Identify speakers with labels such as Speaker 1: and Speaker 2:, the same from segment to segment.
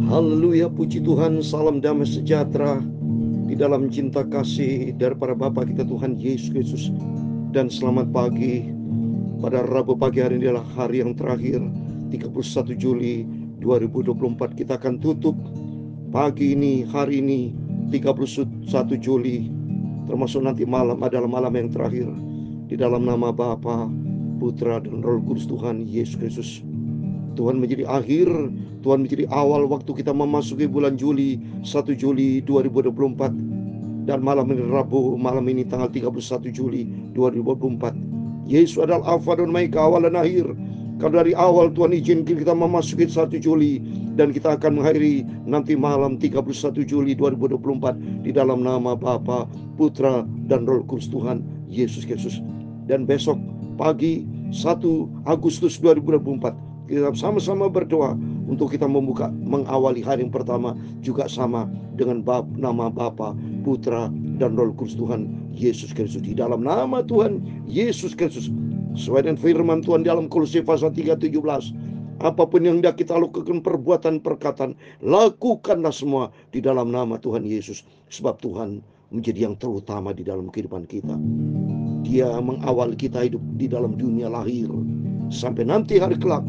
Speaker 1: Haleluya, puji Tuhan, salam damai sejahtera di dalam cinta kasih daripada Bapa kita Tuhan Yesus Kristus. Dan selamat pagi. Pada Rabu pagi hari ini adalah hari yang terakhir, 31 Juli 2024. Kita akan tutup pagi ini, hari ini 31 Juli, termasuk nanti malam adalah malam yang terakhir. Di dalam nama Bapa, Putra dan Roh Kudus Tuhan Yesus Kristus. Tuhan menjadi akhir, Tuhan menjadi awal waktu kita memasuki bulan Juli, 1 Juli 2024. Dan malam ini Rabu, malam ini tanggal 31 Juli 2024. Yesus adalah Alfa dan Omega, awal dan akhir. Kalau dari awal Tuhan izinkan kita memasuki 1 Juli, dan kita akan mengakhiri nanti malam 31 Juli 2024 di dalam nama Bapa, Putra dan Roh Kudus Tuhan Yesus Kristus. Dan besok pagi 1 Agustus 2024 kita sama-sama berdoa untuk kita mengawali hari yang pertama juga sama dengan nama Bapa, Putra dan Roh Kudus Tuhan Yesus Kristus. Di dalam nama Tuhan Yesus Kristus, sesuai dengan firman Tuhan dalam Kolose pasal 3:17, apapun yang hendak kita lakukan, perbuatan, perkataan, lakukanlah semua di dalam nama Tuhan Yesus. Sebab Tuhan menjadi yang terutama di dalam kehidupan kita. Dia mengawal kita hidup di dalam dunia lahir sampai nanti hari kelak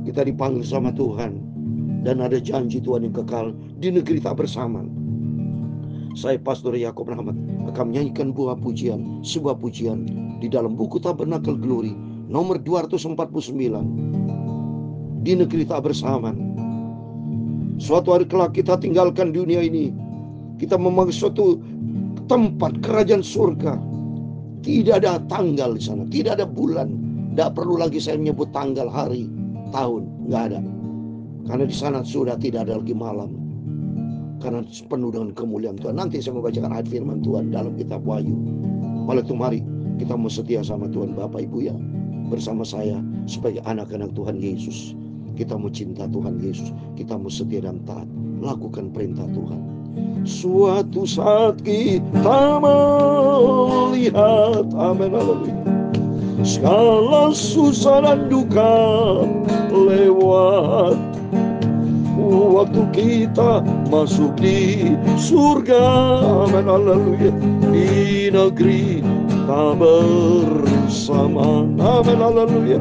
Speaker 1: kita dipanggil sama Tuhan, dan ada janji Tuhan yang kekal di negeri tak bersama. Saya Pastor Yakob Rahmat akan menyanyikan sebuah pujian di dalam buku Tabernakel Glory nomor 249, di negeri tak bersama. Suatu hari kelak kita tinggalkan dunia ini, kita memasuki suatu tempat kerajaan surga. Tidak ada tanggal di sana, tidak ada bulan, tidak perlu lagi saya menyebut tanggal, hari, tahun, nggak ada. Karena di sana sudah tidak ada lagi malam, karena penuh dengan kemuliaan Tuhan. Nanti saya membacakan ayat firman Tuhan dalam kitab Wahyu. Oleh itu mari kita mau setia sama Tuhan Bapak Ibu ya, bersama saya sebagai anak-anak Tuhan Yesus. Kita mau cinta Tuhan Yesus, kita mau setia dan taat, lakukan perintah Tuhan. Suatu saat kita melihat, amin, haleluya, segala susah dan duka lewat. Waktu kita masuk di surga, amin, haleluya, di negeri tak bersama, amin, haleluya,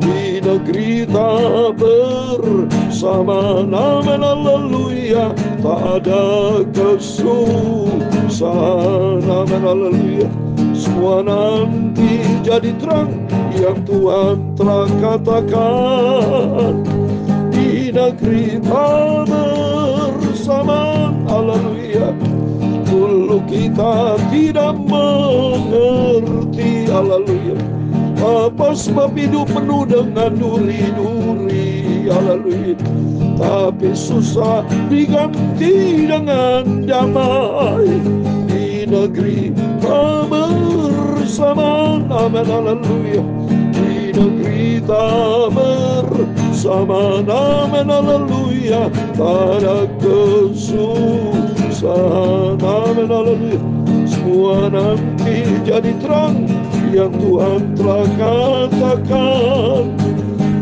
Speaker 1: di negeri tak bersama, amin, haleluya, tak ada kesusahan, amin, haleluya. Semua nanti jadi terang yang Tuhan telah katakan, di negeri tak bersama, haleluya. Dulu kita tidak mengerti, haleluya, apa sebab hidup penuh dengan duri-duri, haleluya. Tapi susah diganti dengan damai, di negeri tak bersama, amin, haleluya. Di negeri tak bersama, amin, haleluya. Tak ada kesusahan, amin, haleluya. Semua nanti jadi terang yang Tuhan telah katakan,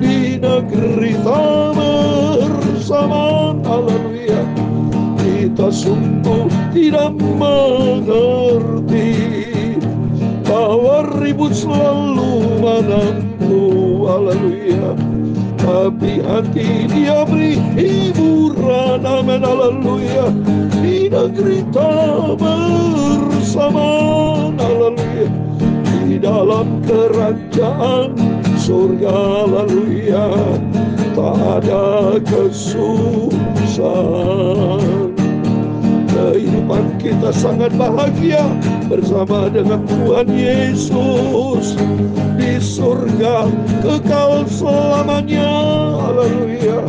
Speaker 1: di negeri tak bersama, haleluya. Kita sungguh tidak mengerti bahwa ribut selalu menantu, haleluya. Tapi hati dia beri hiburan, amin, haleluya. Di negeri tak bersama, haleluya. Di dalam kerajaan surga, haleluya, tak ada kesusahan. Kehidupan kita sangat bahagia bersama dengan Tuhan Yesus di surga kekal selamanya, haleluya.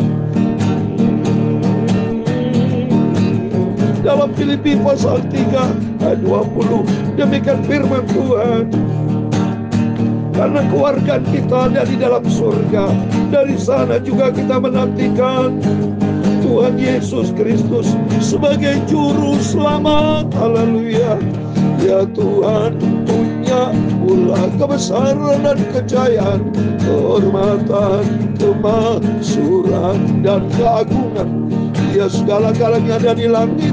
Speaker 1: Dalam Filipi pasal 3 ayat 20, demikian firman Tuhan, karena keluarga kita ada di dalam surga, dari sana juga kita menantikan Tuhan Yesus Kristus sebagai juru selamat, haleluya. Ya Tuhan punya Dia pula kebesaran dan kejayaan, kehormatan, kemakmuran dan keagungan. Dia segala-galanya ada di langit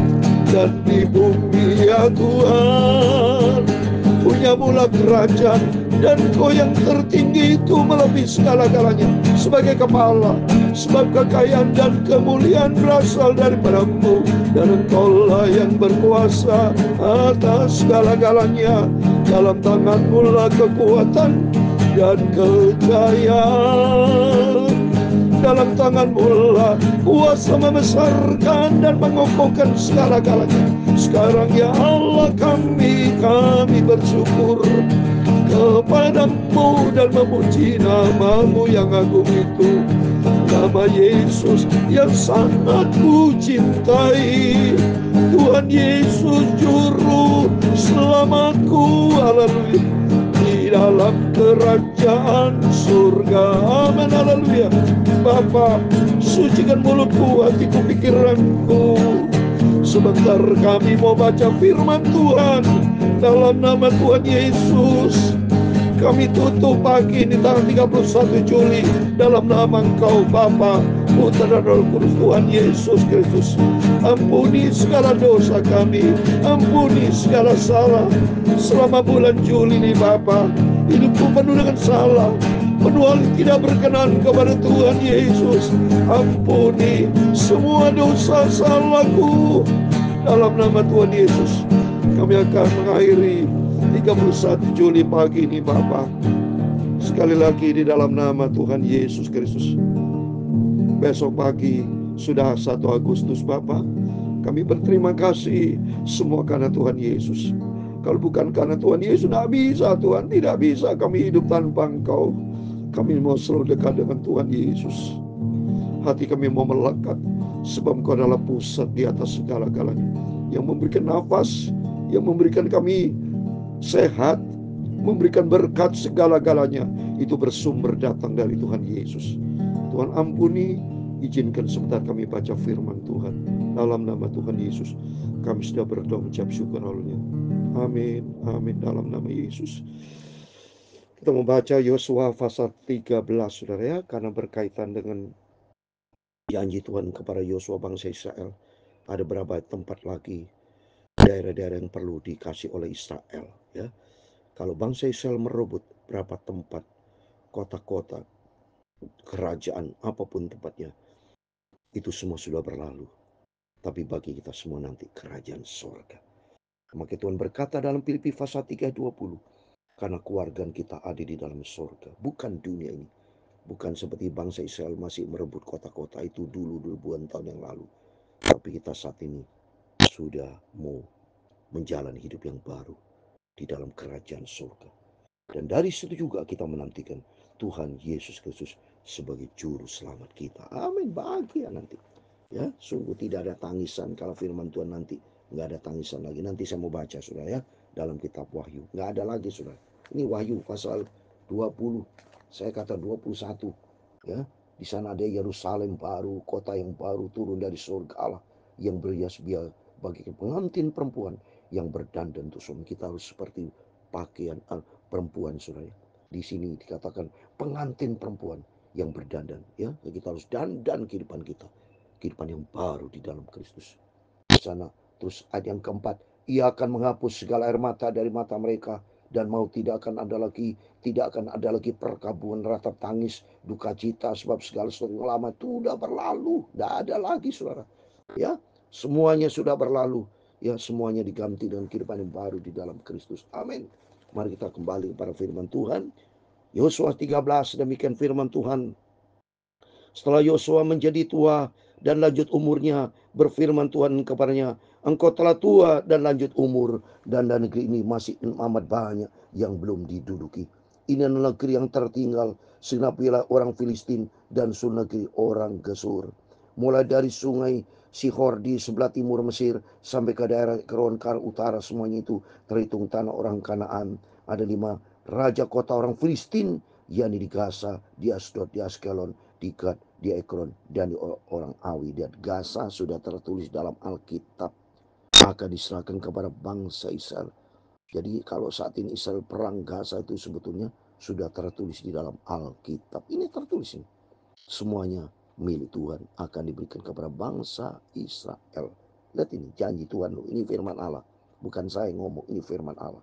Speaker 1: dan di bumi, ya Tuhan. Punya mula kerajaan, dan Kau yang tertinggi itu melebihi segala-galanya sebagai kepala. Sebab kekayaan dan kemuliaan berasal daripada-Mu, dan Engkau-lah yang berkuasa atas segala-galanya. Dalam tangan-Mu lah kekuatan dan kejayaan. Dalam tangan-Mu lah kuasa membesarkan dan mengokohkan segala-galanya. Sekarang ya Allah, kami bersyukur kepada-Mu dan memuji nama-Mu yang agung itu, nama Yesus yang sangat Ku cintai. Tuhan Yesus juru selamatku, haleluya, di dalam kerajaan surga, amin, haleluya. Bapa, sucikan mulutku, hatiku, pikiranku. Sebentar kami mau baca firman Tuhan dalam nama Tuhan Yesus. Kami tutup pagi ini tanggal 31 Juli dalam nama Engkau Bapa, Putra dan Roh Kudus, Tuhan Yesus Kristus. Ampuni segala dosa kami, ampuni segala salah. Selama bulan Juli ini Bapa, hidupku penuh dengan salah, penuh hal tidak berkenan kepada Tuhan Yesus. Ampuni semua dosa salahku dalam nama Tuhan Yesus. Kami akan mengakhiri 31 Juli pagi ini Bapa, sekali lagi di dalam nama Tuhan Yesus Kristus. Besok pagi sudah 1 Agustus Bapa. Kami berterima kasih semua karena Tuhan Yesus. Kalau bukan karena Tuhan Yesus, tidak bisa Tuhan, tidak bisa kami hidup tanpa Engkau. Kami mau selalu dekat dengan Tuhan Yesus. Hati kami mau melekat, sebab Engkau adalah pusat di atas segala-galanya, yang memberikan nafas, yang memberikan kami sehat, memberikan berkat segala-galanya. Itu bersumber datang dari Tuhan Yesus. Tuhan ampuni, izinkan sebentar kami baca firman Tuhan. Dalam nama Tuhan Yesus kami sudah berdoa mengucap syukur, haleluya. Amin, amin, dalam nama Yesus. Kita membaca Yosua pasal 13 saudara ya, karena berkaitan dengan janji Tuhan kepada Yosua bangsa Israel. Ada beberapa tempat lagi daerah-daerah yang perlu dikasih oleh Israel ya. Kalau bangsa Israel merebut berapa tempat, kota-kota, kerajaan, apapun tempatnya, itu semua sudah berlalu. Tapi bagi kita semua nanti kerajaan sorga. Maka Tuhan berkata dalam Filipi pasal 3:20, karena keluarga kita ada di dalam sorga, bukan dunia ini. Bukan seperti bangsa Israel masih merebut kota-kota itu dulu ribuan tahun yang lalu. Tapi kita saat ini sudah mau menjalani hidup yang baru di dalam kerajaan surga. Dan dari situ juga kita menantikan Tuhan Yesus Kristus sebagai juru selamat kita. Amin, bahagia nanti. Ya, sungguh tidak ada tangisan kalau firman Tuhan nanti. Nggak ada tangisan lagi. Nanti saya mau baca sudah ya, dalam kitab Wahyu. Nggak ada lagi sudah. Ini Wahyu pasal 20. Saya kata 21. Ya, di sana ada Yerusalem baru, kota yang baru turun dari surga Allah, yang berhias-hias bagi pengantin perempuan yang berdandan. Untuk suami kita harus seperti pakaian perempuan saudara. Di sini dikatakan pengantin perempuan yang berdandan ya. Kita harus dandan kehidupan kita, kehidupan yang baru di dalam Kristus. Di sana terus ayat yang keempat, ia akan menghapus segala air mata dari mata mereka, dan mau tidak akan ada lagi perkabungan, ratap tangis, duka cita, sebab segala sesuatu yang lama itu sudah berlalu. Tidak ada lagi saudara ya, semuanya sudah berlalu ya, semuanya diganti dengan kehidupan yang baru di dalam Kristus. Amin. Mari kita kembali kepada firman Tuhan. Yosua 13, demikian firman Tuhan. Setelah Yosua menjadi tua dan lanjut umurnya, berfirman Tuhan kepadanya, engkau telah tua dan lanjut umur, dan negeri ini masih amat banyak yang belum diduduki. Ini adalah negeri yang tertinggal, segenap wilayah orang Filistin dan seluruh negeri orang Gesur. Mulai dari sungai Sihor di sebelah timur Mesir sampai ke daerah Ekron ke utara, semuanya itu terhitung tanah orang Kanaan. Ada 5 raja kota orang Filistin, yakni di Gaza, di Asdod, di Askelon, di Gad, di Ekron, dan di orang Awi. Dan Gaza sudah tertulis dalam Alkitab, akan diserahkan kepada bangsa Israel. Jadi kalau saat ini Israel perang Gaza itu sebetulnya sudah tertulis di dalam Alkitab. Ini tertulis ini. Semuanya milik Tuhan akan diberikan kepada bangsa Israel. Lihat ini janji Tuhan loh. Ini firman Allah. Bukan saya ngomong, ini firman Allah.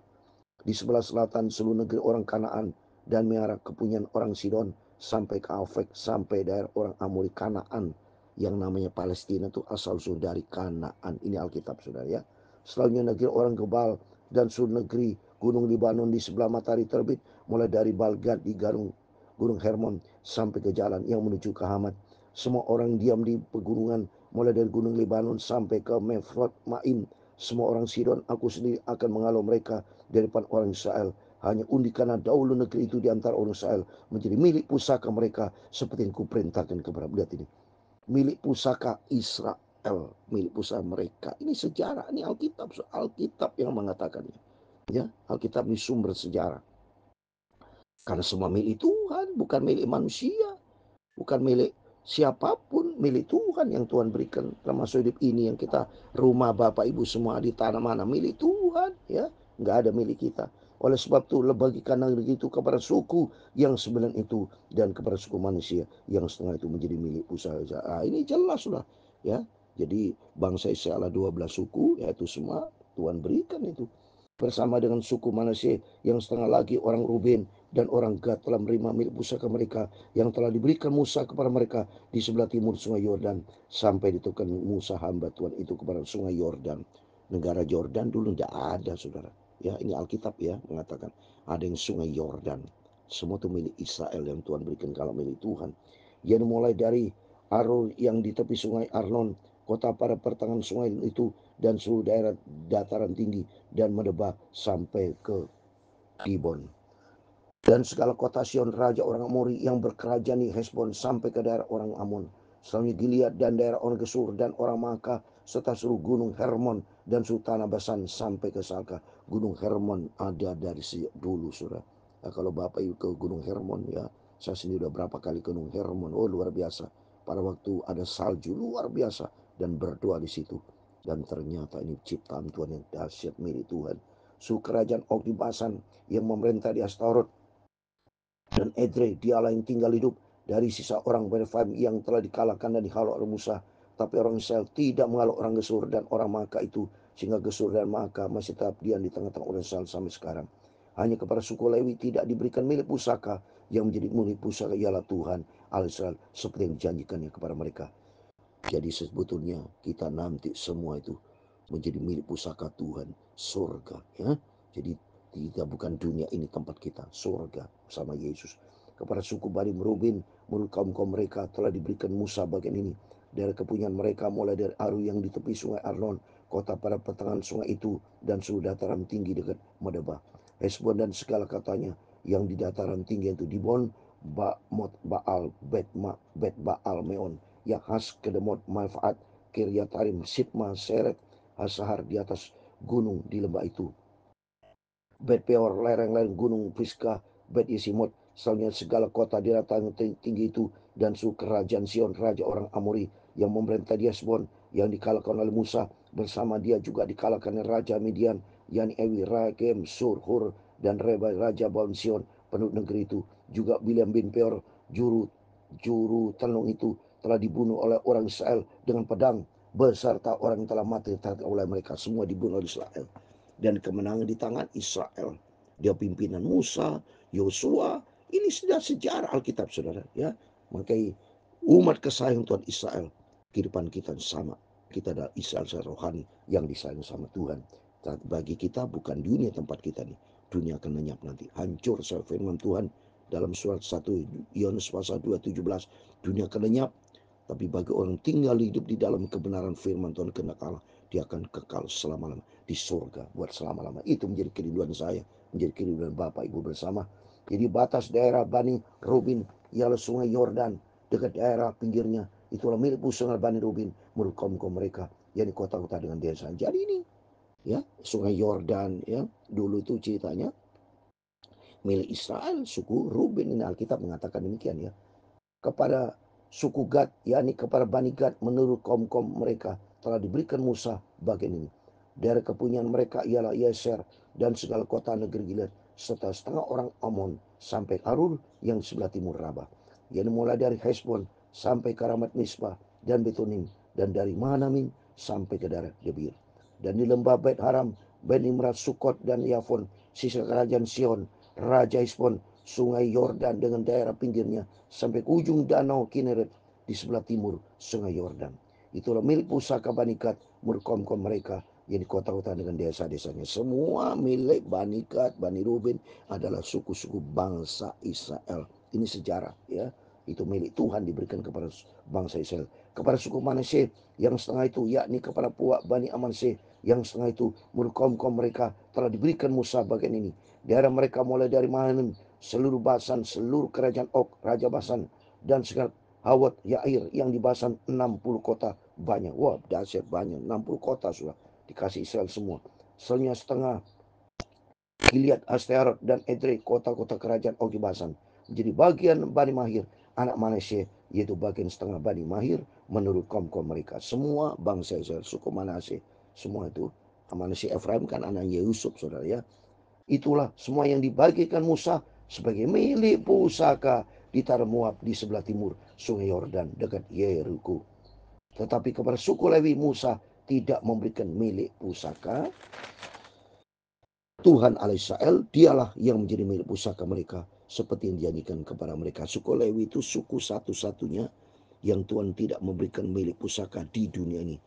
Speaker 1: Di sebelah selatan seluruh negeri orang Kanaan dan Meara kepunyaan orang Sidon sampai ke Afek, sampai daerah orang Amori Kanaan yang namanya Palestina itu asal usul dari Kanaan. Ini Alkitab saudara ya. Selanjutnya negeri orang Gebal dan seluruh negeri gunung Libanon di sebelah matahari terbit, mulai dari Balgad di gunung Hermon sampai ke jalan yang menuju ke Hamat. Semua orang diam di pegunungan mulai dari gunung Libanon sampai ke Mefrot Maim. Semua orang Sidon aku sendiri akan menghalau mereka dari depan orang Israel. Hanya undi karena dahulu negeri itu di antara orang Israel menjadi milik pusaka mereka seperti yang kuperintahkan kepada lihat ini. Milik pusaka Israel, milik pusaka mereka. Ini sejarah, ini Alkitab, Alkitab yang mengatakannya. Ya, Alkitab ini sumber sejarah. Karena semua milik Tuhan, bukan milik manusia, bukan milik siapapun, milik Tuhan yang Tuhan berikan. Termasuk hidup ini yang kita, rumah Bapak Ibu semua di tanah mana, milik Tuhan ya, nggak ada milik kita. Oleh sebab itu bagikan negeri itu kepada suku yang sebenarnya itu dan kepada suku manusia yang setengah itu menjadi milik pusaka. Ini jelas sudah ya. Jadi bangsa Israel 12 suku, yaitu semua Tuhan berikan itu. Bersama dengan suku manusia yang setengah lagi orang Ruben dan orang Gad telah menerima milik pusaka mereka yang telah diberikan Musa kepada mereka di sebelah timur sungai Yordan, sampai ditentukan Musa hamba Tuhan itu kepada sungai Yordan. Negara Yordan dulu tidak ada saudara ya, ini Alkitab ya mengatakan ada yang sungai Yordan. Semua itu milik Israel yang Tuhan berikan kalau milik Tuhan. Yang mulai dari Arul yang di tepi sungai Arnon, kota pada pertengahan sungai itu, dan seluruh daerah dataran tinggi dan Medeba sampai ke Dibon. Dan segala kota Sion raja orang Amori yang berkerajaan di Hesbon sampai ke daerah orang Amon. Selanjutnya Gilead dan daerah orang Gesur dan orang Maka serta seluruh gunung Hermon dan seluruh tanah Basan sampai ke Salka. Gunung Hermon ada dari sejak dulu saudara. Nah, kalau Bapak Ibu ke Gunung Hermon ya, saya sendiri udah berapa kali ke Gunung Hermon. Oh luar biasa. Pada waktu ada salju luar biasa dan berdoa di situ. Dan ternyata ini ciptaan Tuhan yang dahsyat milik Tuhan. Suku kerajaan Og di Basan yang memerintah di Astarot dan Edrei, dialah yang tinggal hidup dari sisa orang Rephaim yang telah dikalahkan dan dihalau oleh Musa. Tapi orang Israel tidak mengalau orang Gesur dan orang Maka itu, sehingga Gesur dan Maka masih tetap diam di tengah-tengah orang Israel sampai sekarang. Hanya kepada suku Lewi tidak diberikan milik pusaka, yang menjadi milik pusaka ialah Tuhan Allah Israel seperti yang dijanjikannya kepada mereka. Jadi sebetulnya kita nanti semua itu menjadi milik pusaka Tuhan, surga ya. Jadi kita bukan dunia ini tempat kita, surga sama Yesus. Kepada suku Bani Reuben, menurut kaum-kaum mereka telah diberikan Musa bagian ini. Dari kepunyaan mereka mulai dari Aru yang di tepi sungai Arnon, kota pada pertengahan sungai itu, dan seluruh dataran tinggi dekat Medeba. Hesbon dan segala katanya yang di dataran tinggi itu Dibon, Bamot Baal, Bet Baal Meon, Yahas, Kedemot, Malfaat, Kiryatarim, Sitma, Seret, Hasahar di atas gunung di lembah itu. Bet Peor, lereng-lereng gunung Pisgah, Bet Yesimot, selanjutnya segala kota di dataran tinggi itu, dan suku kerajaan Sion, raja orang Amori, yang memerintah di Hesbon, yang dikalahkan oleh Musa, bersama dia juga dikalahkan Raja Midian, yakni Ewi, Rakem, Sur, Hur, dan Reba, Raja Baun Sion, penduduk negeri itu. Juga Bileam bin Peor, juru tenung itu, telah dibunuh oleh orang Israel dengan pedang, beserta orang yang telah mati oleh mereka, semua dibunuh oleh Israel. Dan kemenangan di tangan Israel. Dia pimpinan Musa, Yosua. Ini sudah sejarah Alkitab saudara ya. Makanya umat kesayang Tuhan Israel, kehidupan kita sama. Kita adalah Israel secara rohani yang disayang sama Tuhan. Tapi bagi kita bukan dunia tempat kita nih. Dunia akan lenyap nanti. Hancur saya firman Tuhan dalam surat 1 Yohanes pasal 2:17. Dunia akan lenyap. Tapi bagi orang tinggal hidup di dalam kebenaran firman Tuhan kehendak Allah, dia akan kekal selama-lamanya di surga buat selama-lamanya. Itu menjadi kerinduan saya, menjadi kerinduan Bapak Ibu bersama. Jadi batas daerah Bani Reuben ialah sungai Yordan, dekat daerah pinggirnya itulah milik pusaka Bani Reuben menurut kaum-kaum mereka, yakni kota-kota dengan desa. Jadi ini ya sungai Yordan ya dulu itu ceritanya milik Israel, suku Reuben. Ini Alkitab mengatakan demikian ya. Kepada suku Gad, yakni kepada Bani Gad menurut kaum-kaum mereka telah diberikan Musa bagian ini. Daerah kepunyaan mereka ialah Yeser dan segala kota negeri Gilead, serta setengah orang Amon sampai Arur yang sebelah timur Rabah. Yang mulai dari Hesbon sampai ke Ramat Mispa dan Betonim, dan dari Mahanaim sampai ke daerah Debir. Dan di lembah Bet Haram, Ben Imrat, Sukot dan Yafon, sisa kerajaan Sion, Raja Hesbon, sungai Yordan dengan daerah pinggirnya, sampai ke ujung danau Kineret di sebelah timur sungai Yordan. Itulah milik pusaka Bani Gad, Murkomkom mereka, yang di kota-kota dengan desa-desanya. Semua milik Bani Gad, Bani Ruben adalah suku-suku bangsa Israel. Ini sejarah, ya. Itu milik Tuhan diberikan kepada bangsa Israel. Kepada suku Manasye yang setengah itu, yakni kepada puak Bani Amanse yang setengah itu, Murkomkom mereka telah diberikan Musa bagian ini. Daerah mereka mulai dari Mahanaim, seluruh Basan, seluruh kerajaan Og, Raja Basan, dan segala Hawat Yair yang di Basan, 60 kota banyak. Wah, dahsyat banyak, 60 kota sudah dikasih Israel semua. Selnya setengah Gilead, Astearot, dan Edrei, kota-kota kerajaan Og di Basan, menjadi bagian Bani Mahir, anak Manasye, yaitu bagian setengah Bani Mahir menurut kaum-kaum mereka. Semua bangsa Israel, suku Manasye, semua itu. Manasye Efraim kan anak Yusuf, saudara, ya. Itulah semua yang dibagikan Musa sebagai milik pusaka di tanah Moab di sebelah timur sungai Yordan dekat Yeriko. Tetapi kepada suku Lewi Musa tidak memberikan milik pusaka. Tuhan Allah Israel dialah yang menjadi milik pusaka mereka, seperti yang dijanjikan kepada mereka. Suku Lewi itu suku satu-satunya yang Tuhan tidak memberikan milik pusaka di dunia ini,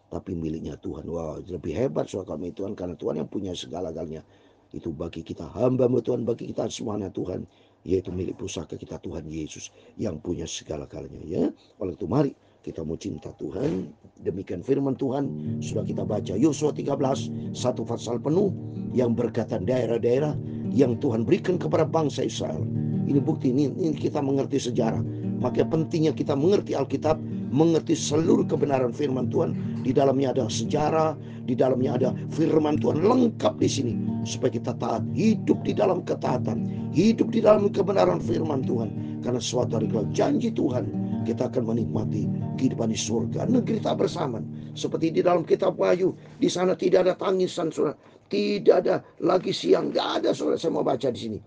Speaker 1: tapi miliknya Tuhan. Wah, lebih hebat soal kami Tuhan, karena Tuhan yang punya segala-galanya. Itu bagi kita hamba Tuhan, bagi kita semuanya Tuhan, yaitu milik pusaka kita Tuhan Yesus yang punya segala-galanya, ya. Oleh itu mari kita mau cinta Tuhan. Demikian firman Tuhan sudah kita baca Yosua 13, satu pasal penuh yang berkaitan daerah-daerah yang Tuhan berikan kepada bangsa Israel. Ini bukti, ini kita mengerti sejarah. Maka pentingnya kita mengerti Alkitab, mengerti seluruh kebenaran firman Tuhan. Di dalamnya ada sejarah, di dalamnya ada firman Tuhan lengkap di sini, supaya kita taat, hidup di dalam ketaatan, hidup di dalam kebenaran firman Tuhan. Karena suatu hari kalau janji Tuhan, kita akan menikmati kehidupan di surga, negeri tak bersamaan. Seperti di dalam kitab Wahyu, di sana tidak ada tangisan, saudara. Tidak ada lagi siang, tidak ada, saudara. Saya mau baca di sini.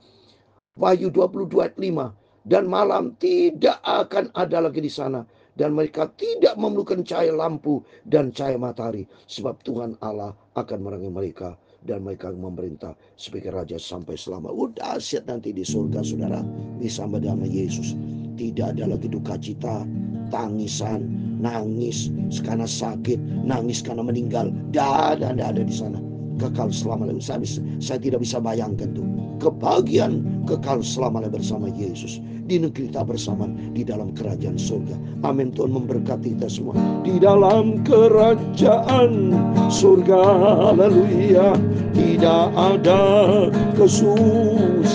Speaker 1: Wahyu 22 ayat 5. Dan malam tidak akan ada lagi di sana. Dan mereka tidak memerlukan cahaya lampu dan cahaya matahari. Sebab Tuhan Allah akan menerangi mereka. Dan mereka memerintah sebagai raja sampai selama. Dahsyat nanti di surga, saudara. Bersama dengan Yesus. Tidak ada lagi duka cita, tangisan, nangis karena sakit, nangis karena meninggal. Tidak ada di sana. Kekal selama-lamanya. Saya tidak bisa bayangkan tuh. Kebahagiaan kekal selama-lamanya bersama Yesus. Di negeri tak bersamaan, di dalam kerajaan surga. Amin. Tuhan memberkati kita semua. Di dalam kerajaan surga, haleluya, tidak ada kesusahan.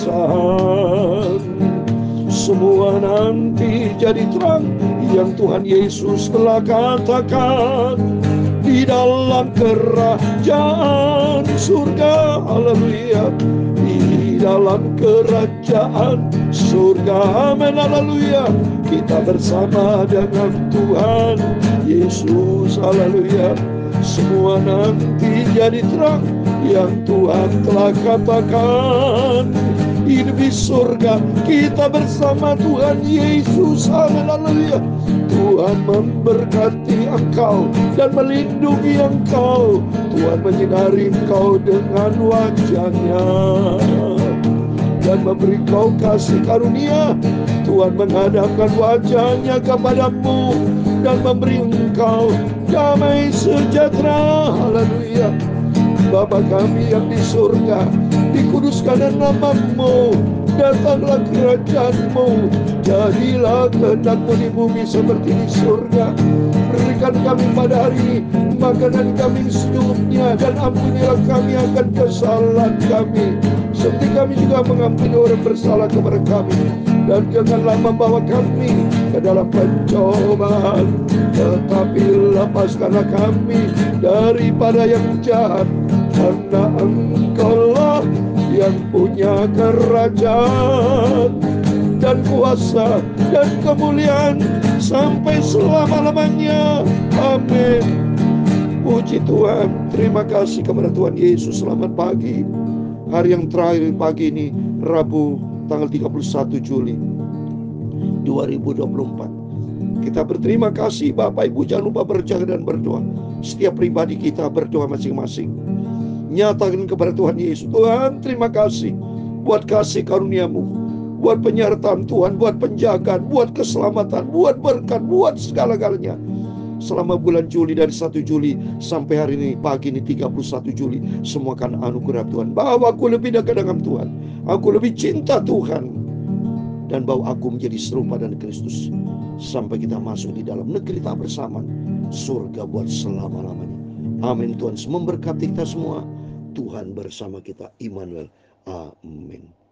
Speaker 1: Semua nanti jadi terang yang Tuhan Yesus telah katakan. Di dalam kerajaan surga, haleluya, di dalam kerajaan surga, amin, haleluya, kita bersama dengan Tuhan Yesus, haleluya. Semua nanti jadi terang yang Tuhan telah katakan. Hidup di surga kita bersama Tuhan Yesus, haleluya. Tuhan memberkati engkau dan melindungi engkau. Tuhan menyinari engkau dengan wajah-Nya dan memberi kau kasih karunia. Tuhan menghadapkan wajah-Nya kepadamu dan memberi engkau damai sejahtera, haleluya. Bapa kami yang di surga, dikuduskan nama-Mu, datanglah kerajaan-Mu, jadilah kehendak-Mu di bumi seperti di surga. Berikan kami pada hari ini makanan kami secukupnya, dan ampunilah kami akan kesalahan kami, seperti kami juga mengampuni orang bersalah kepada kami. Dan janganlah membawa kami ke dalam pencobaan, tetapi lepaskanlah kami daripada yang jahat. Karena Engkau-lah yang punya kerajaan dan kuasa dan kemuliaan sampai selama-lamanya. Amin. Puji Puji Tuhan, terima kasih kepada Tuhan Yesus. Selamat pagi. Hari yang terakhir pagi ini, Rabu tanggal 31 Juli 2024. Kita berterima kasih Bapak Ibu, jangan lupa berjaga dan berdoa. Setiap pribadi kita berdoa masing-masing. Nyatakan kepada Tuhan Yesus, Tuhan terima kasih buat kasih karunia-Mu, buat penyertaan Tuhan, buat penjagaan, buat keselamatan, buat berkat, buat segala-galanya. Selama bulan Juli, dari 1 Juli sampai hari ini, pagi ini 31 Juli, semua kan anugerah Tuhan. Bahwa aku lebih dekat dengan Tuhan, aku lebih cinta Tuhan, dan bahwa aku menjadi serupa dengan Kristus. Sampai kita masuk di dalam negeri tak bersamaan, surga buat selama-lamanya. Amin. Tuhan memberkati kita semua. Tuhan bersama kita. Immanuel. Amin.